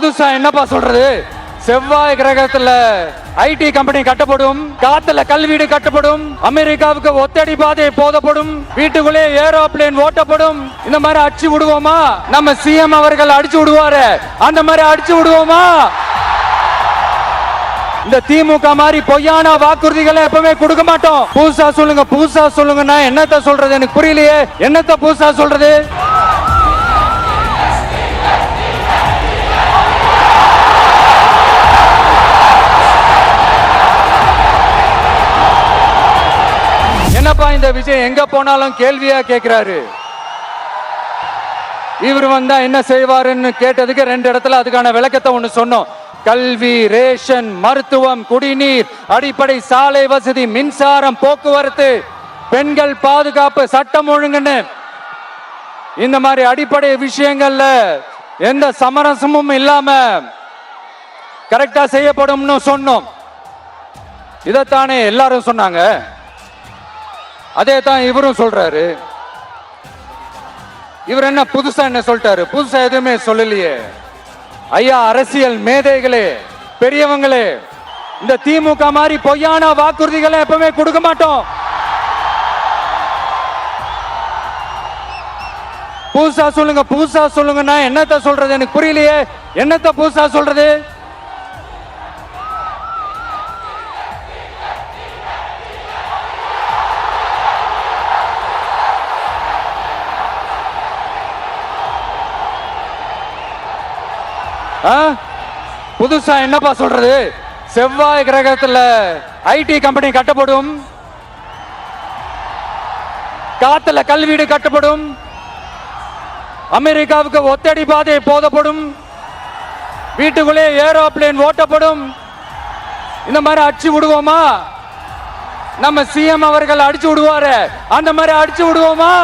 புதுசா என்னப்பா சொல்றது? செவ்வாய் கிரகத்துல ஐடி கம்பெனி கட்டப்படும், காத்துல கல்வீடு கட்டப்படும், அமெரிக்காவுக்கு ஒத்தடி பாதை போதப்படும், வீட்டுக்குள்ளே ஏரோப்ளேன் ஓட்டப்படும். இந்த மாதிரி அடிச்சு விடுவோமா? நம்ம சிஎம் அவர்கள் அடிச்சு விடுவாரு, அந்த மாதிரி அடிச்சு விடுவோமா? இந்த திமுக மாதிரி பொய்யான வாக்குறுதிகளை எப்பவுமே கொடுக்க மாட்டோம். புதுசா சொல்லுங்க, புதுசா சொல்லுங்கன்னா என்னத்த சொல்றது? எனக்கு புரியலையே. என்னத்த புதுசா சொல்றது? என்னப்பா இந்த விஜய் எங்க போனாலும் கேள்வியா கேட்கிறாரு. இவர் வந்தா என்ன செய்வாருன்னு கேட்டதுக்கு 2 இடத்துல அதுக்கான விளக்கத்தை ஒண்ணு சொன்னோம். கல்வி, ரேஷன், மருத்துவம், குடிநீர், அடிப்படை சாலை வசதி, மின்சாரம், போக்குவரத்து, பெண்கள் பாதுகாப்பு, சட்டம் ஒழுங்குன்னு இந்த மாதிரி அடிப்படை விஷயங்கள்ல எந்த சமரசமும் இல்லாம கரெக்டா செய்யப்படும்னு சொன்னோம். இதைத்தானே எல்லாரும் சொன்னாங்க, அதே தான் இவரும் சொல்றாரு. இவர் என்ன புதுசா என்ன சொல்லிட்டாரு? புதுசா எதுவுமே சொல்லலையே. ஐயா, அரசியல் மேதைகளே, பெரியவங்களே, இந்த திமுக மாதிரி பொய்யான வாக்குறுதிகளை எப்பவுமே கொடுக்க மாட்டோம். புதுசா சொல்லுங்க, புதுசா சொல்லுங்கன்னா என்னத்த சொல்றது? எனக்கு புரியலையே. என்னத்த புதுசா சொல்றது? புதுசா என்னப்பா சொல்றது? செவ்வாய் கிரகத்துல ஐடி கம்பெனி கட்டப்படும், காத்துல கல்வீடு கட்டப்படும், அமெரிக்காவுக்கு ஒத்தடி பாதை போதப்படும், வீட்டுக்குள்ளே ஏரோப்ளேன் ஓட்டப்படும். இந்த மாதிரி அடிச்சு விடுவோமா? நம்ம சிஎம் அவர்கள் அடிச்சு விடுவாரு, அந்த மாதிரி அடிச்சு விடுவோமா?